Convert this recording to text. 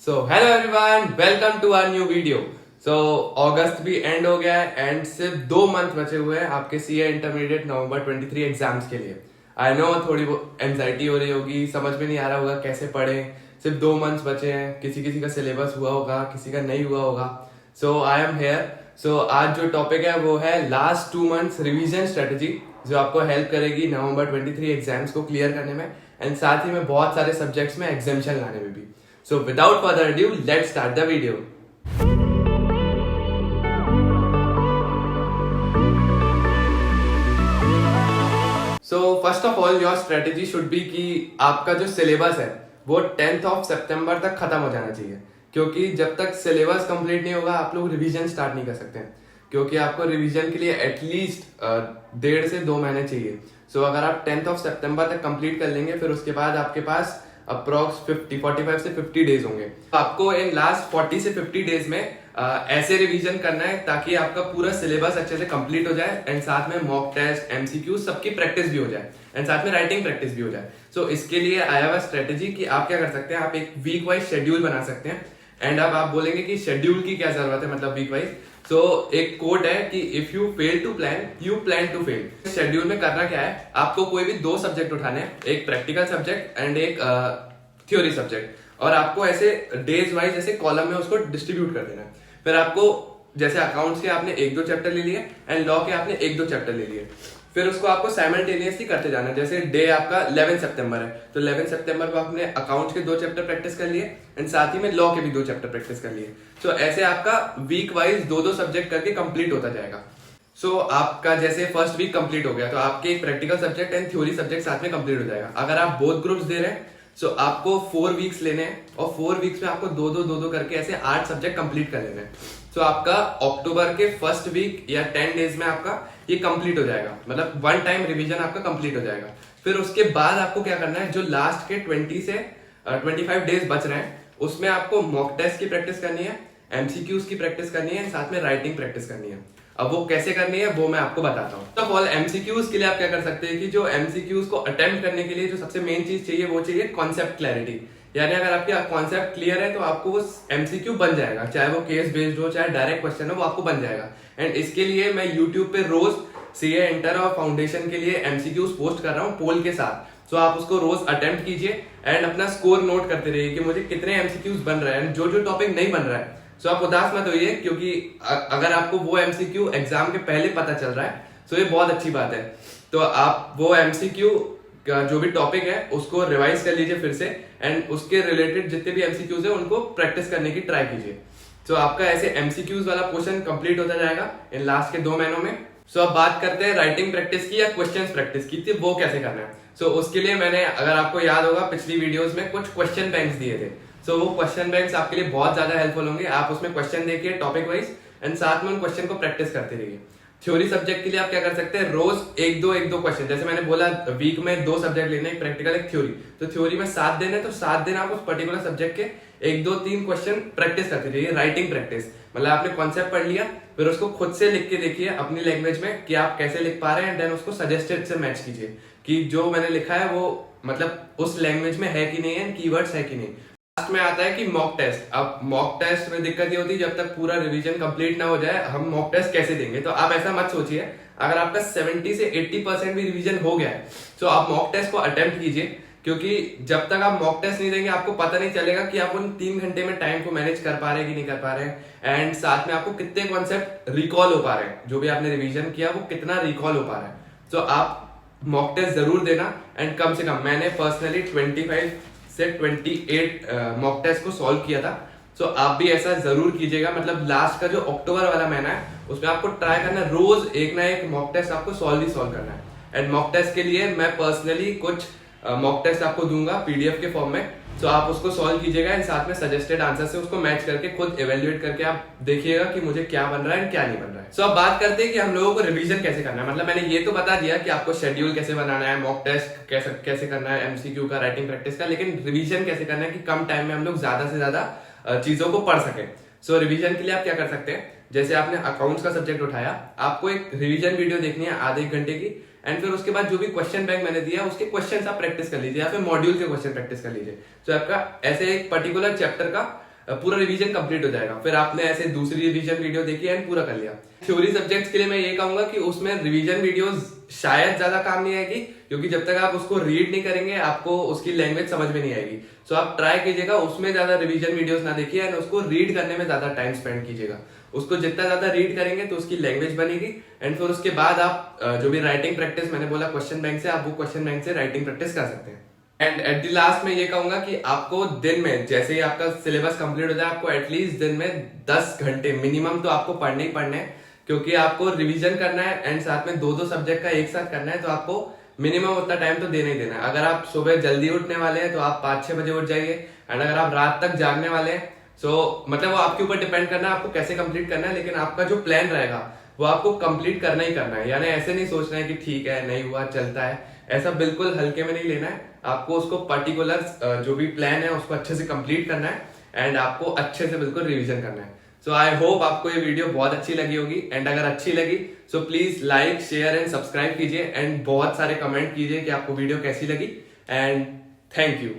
So hello everyone, welcome to our new video. So अगस्त भी end हो गया है एंड सिर्फ 2 मंथ बचे हुए हैं आपके सीए इंटरमीडिएट नवंबर 23 एग्जाम्स के लिए। आई नो थोड़ी एंजाइटी हो रही होगी, समझ में नहीं आ रहा होगा कैसे पढ़ें। सिर्फ 2 मंथ्स बचे हैं, किसी किसी का सिलेबस हुआ होगा, किसी का नहीं हुआ होगा। सो आई एम हेयर। सो आज जो टॉपिक है वो है लास्ट 2 मंथ्स रिवीजन स्ट्रेटेजी, जो आपको हेल्प करेगी नवंबर 23 एग्जाम्स को क्लियर करने में एंड साथ ही में बहुत सारे सब्जेक्ट्स में एग्जामेशन लाने में भी। So without further ado, let's start the video. So first of all, your strategy should be कि आपका जो सिलेबस है वो 10th सितंबर तक खत्म हो जाना चाहिए, क्योंकि जब तक सिलेबस कंप्लीट नहीं होगा आप लोग रिवीजन स्टार्ट नहीं कर सकते हैं, क्योंकि आपको रिवीजन के लिए एटलीस्ट 1.5 से 2 महीने चाहिए। सो अगर आप 10th सितंबर तक कंप्लीट कर लेंगे फिर उसके बाद आपके पास अप्रोक्स 45 से 50 डेज होंगे। आपको इन लास्ट 40 से 50 डेज में ऐसे रिवीजन करना है ताकि आपका पूरा सिलेबस अच्छे से कंप्लीट हो जाए एंड साथ में मॉक टेस्ट, एमसीक्यू सबकी प्रैक्टिस भी हो जाए एंड साथ में राइटिंग प्रैक्टिस भी हो जाए। सो इसके लिए आई हैव अ स्ट्रेटेजी कि आप क्या कर सकते हैं, आप एक वीक वाइज शेड्यूल बना सकते हैं। एंड अब आप बोलेंगे कि शेड्यूल की क्या जरूरत है, मतलब वीक वाइज। सो एक कोट है कि if you fail to plan you plan to fail. Schedule में करना क्या है, आपको कोई भी 2 सब्जेक्ट उठाने हैं, एक प्रैक्टिकल सब्जेक्ट एंड एक थ्योरी सब्जेक्ट, और आपको ऐसे डेज वाइज ऐसे कॉलम में उसको डिस्ट्रीब्यूट कर देना है। फिर आपको जैसे अकाउंट्स के आपने 1-2 चैप्टर ले लिए एंड लॉ के आपने 1-2 चैप्टर ले लिए, फिर उसको आपको साइमल्टेनियसली करते जाना है। जैसे डे आपका 11 सितंबर है तो 11 सितंबर को आपने अकाउंट्स के 2 चैप्टर प्रैक्टिस कर लिए एंड साथ ही में लॉ के भी 2 चैप्टर प्रैक्टिस कर लिए। सो ऐसे आपका वीक वाइज 2-2 सब्जेक्ट करके कंप्लीट होता जाएगा। सो आपका जैसे फर्स्ट वीक कंप्लीट हो गया तो आपके एक practical subject and theory subject साथ में कंप्लीट हो जाएगा। अगर आप बोथ ग्रुप्स दे रहे हैं सो आपको 4 वीक्स लेने हैं और 4 वीक्स में आपको 2-2 करके ऐसे 8 सब्जेक्ट कंप्लीट कर लेने हैं। सो आपका अक्टूबर के फर्स्ट वीक या 10 डेज में आपका ये कंप्लीट हो जाएगा, मतलब 1 टाइम रिवीजन आपका कंप्लीट हो जाएगा। फिर उसके बाद आपको क्या करना है, जो लास्ट के 20 से 25 डेज बच रहे हैं उसमें आपको मॉक टेस्ट की प्रैक्टिस करनी है, एमसीक्यूज की प्रैक्टिस करनी है, साथ में राइटिंग प्रैक्टिस करनी है। अब वो कैसे करनी है वो मैं आपको बताता हूँ। तो ऑल एमसीक्यूज के लिए आप क्या कर सकते हैं कि जो एमसीक्यूज को अटेम्प्ट करने के लिए जो सबसे मेन चीज चाहिए वो चाहिए कॉन्सेप्ट क्लैरिटी। यानी अगर आपके कॉन्सेप्ट क्लियर है तो आपको वो एमसीक्यू बन जाएगा, चाहे वो केस बेस्ड हो चाहे डायरेक्ट क्वेश्चन हो, वो आपको बन जाएगा। एंड इसके लिए मैं यूट्यूब पे रोज सीए इंटर और फाउंडेशन के लिए एमसीक्यूज पोस्ट कर रहा हूँ पोल के साथ। सो आप उसको रोज अटेम्प्ट कीजिए एंड अपना स्कोर नोट करते रहिए कि मुझे कितने एमसीक्यूज बन रहे हैं। जो टॉपिक नहीं बन रहा है सो आप उदास मत होइए, क्योंकि अगर आपको वो एमसीक्यू एग्जाम के पहले पता चल रहा है तो ये बहुत अच्छी बात है। तो आप वो एमसीक्यू का जो भी टॉपिक है उसको रिवाइज कर लीजिए फिर से एंड उसके रिलेटेड जितने भी एमसीक्यूज है उनको प्रैक्टिस करने की ट्राई कीजिए। तो आपका ऐसे एमसीक्यूज वाला पोर्शन कंप्लीट होता जाएगा इन लास्ट के 2 महीनों में। सो अब बात करते हैं राइटिंग प्रैक्टिस की या क्वेश्चंस प्रैक्टिस की थी, वो कैसे करना है। सो उसके लिए मैंने, अगर आपको याद होगा, पिछली वीडियोस में कुछ क्वेश्चन बैंक्स दिए थे। सो वो क्वेश्चन बैंक्स आपके लिए बहुत ज्यादा हेल्पफुल होंगे। आप उसमें क्वेश्चन देखिए टॉपिक वाइज एंड साथ में उन क्वेश्चन को प्रैक्टिस करते रहिए। थ्योरी सब्जेक्ट के लिए आप क्या कर सकते हैं, रोज 1-2 क्वेश्चन, जैसे मैंने बोला वीक में 2 सब्जेक्ट लेने, एक प्रैक्टिकल एक थ्योरी। तो थ्योरी में 7 दिन है तो 7 दिन आप उस पर्टिकुलर सब्जेक्ट के 1-2-3 क्वेश्चन प्रैक्टिस करते रहिए। राइटिंग प्रैक्टिस मतलब आपने कॉन्सेप्ट पढ़ लिया, फिर उसको खुद से लिख के देखिए अपनी लैंग्वेज में कि आप कैसे लिख पा रहे हैं एंड देन उसको सजेस्टेड से मैच कीजिए कि जो मैंने लिखा है वो मतलब उस लैंग्वेज में है कि नहीं है, कीवर्ड्स है कि नहीं। लास्ट में आता है कि मॉक टेस्ट। अब मॉक टेस्ट में दिक्कत ये होती है जब तक पूरा रिवीजन कंप्लीट ना हो जाए हम मॉक टेस्ट कैसे देंगे। तो आप ऐसा मत सोचिए, अगर आपका 70 से 80% भी रिवीजन हो गया है तो आप मॉक टेस्ट को अटेम्प्ट कीजिए, क्योंकि जब तक आप मॉक टेस्ट नहीं देंगे आपको पता नहीं चलेगा कि आप उन 3 घंटे में टाइम को मैनेज कर पा रहे हैं कि नहीं कर पा रहे हैं, एंड साथ में आपको कितने कॉन्सेप्ट रिकॉल हो पा रहे हैं, जो भी आपने रिवीजन किया वो कितना रिकॉल हो पा रहा है। तो आप मॉक टेस्ट जरूर देना एंड कम से कम मैंने पर्सनली 25 से 28 मॉक टेस्ट को सॉल्व किया था। सो आप भी ऐसा जरूर कीजिएगा। मतलब लास्ट का जो अक्टूबर वाला महीना है उसमें आपको ट्राई करना है रोज एक ना एक मॉक टेस्ट आपको सॉल्व करना है। एंड मॉक टेस्ट के लिए मैं पर्सनली कुछ मॉक टेस्ट आपको दूंगा पीडीएफ के फॉर्म में, तो आप उसको सॉल्व कीजिएगा एंड साथ में सजेस्टेड आंसर से उसको मैच करके खुद इवेल्युएट करके आप देखिएगा कि मुझे क्या बन रहा है एंड क्या नहीं बन रहा है। सो अब बात करते हैं कि हम लोगों को रिवीजन कैसे करना है। मतलब मैंने ये तो बता दिया कि आपको शेड्यूल कैसे बनाना है, मॉक टेस्ट कैसे करना है, एमसीक्यू का, राइटिंग प्रैक्टिस का, लेकिन रिवीजन कैसे करना है कि कम टाइम में हम लोग ज्यादा से ज्यादा चीजों को पढ़ सके। सो रिवीजन के लिए आप क्या कर सकते हैं, जैसे आपने अकाउंट्स का सब्जेक्ट उठाया, आपको एक रिवीजन वीडियो देखनी है आधे 1 घंटे की एंड फिर उसके बाद जो भी क्वेश्चन बैंक मैंने दिया उसके क्वेश्चंस आप प्रैक्टिस कर लीजिए या फिर मॉड्यूल के क्वेश्चन प्रैक्टिस कर लीजिए। तो आपका ऐसे एक पर्टिकुलर चैप्टर का पूरा रिवीजन कंप्लीट हो जाएगा। फिर आपने ऐसे दूसरी रिवीजन वीडियो देखी एंड पूरा कर लिया। थ्योरी सब्जेक्ट्स के लिए मैं ये कहूंगा कि उसमें रिवीजन वीडियोस शायद ज्यादा काम नहीं आएगी, क्योंकि जब तक आप उसको रीड नहीं करेंगे आपको उसकी लैंग्वेज समझ में नहीं आएगी। सो आप ट्राई कीजिएगा उसमें ज्यादा रिवीजन वीडियोस ना देखिए एंड उसको रीड करने में ज्यादा टाइम स्पेंड कीजिएगा। उसको जितना ज्यादा रीड करेंगे तो उसकी लैंग्वेज बनेगी एंड फिर उसके बाद आप जो भी राइटिंग प्रैक्टिस मैंने बोला क्वेश्चन बैंक से, आप वो क्वेश्चन बैंक से राइटिंग प्रैक्टिस कर सकते हैं। एंड एट द लास्ट में ये कहूंगा कि आपको दिन में जैसे ही आपका सिलेबस कंप्लीट हो जाए आपको एटलीस्ट दिन में 10 घंटे मिनिमम तो आपको पढ़ने ही पढ़ने हैं, क्योंकि आपको रिवीजन करना है एंड साथ में दो सब्जेक्ट का एक साथ करना है। तो आपको मिनिमम उतना टाइम तो देना ही देना है। अगर आप सुबह जल्दी उठने वाले हैं तो आप 5-6 बजे उठ जाइए एंड अगर आप रात तक जागने वाले हैं मतलब वो आपके ऊपर डिपेंड करना है आपको कैसे कंप्लीट करना है, लेकिन आपका जो प्लान रहेगा वो आपको कंप्लीट करना ही करना है। यानी ऐसे नहीं सोचना है कि ठीक है नहीं हुआ चलता है, ऐसा बिल्कुल हल्के में नहीं लेना है। आपको उसको पर्टिकुलर जो भी प्लान है उसको अच्छे से कंप्लीट करना है एंड आपको अच्छे से बिल्कुल रिवीजन करना है। सो आई होप आपको ये वीडियो बहुत अच्छी लगी होगी एंड अगर अच्छी लगी so please like share and subscribe कीजिए एंड बहुत सारे कमेंट कीजिए कि आपको वीडियो कैसी लगी एंड थैंक यू।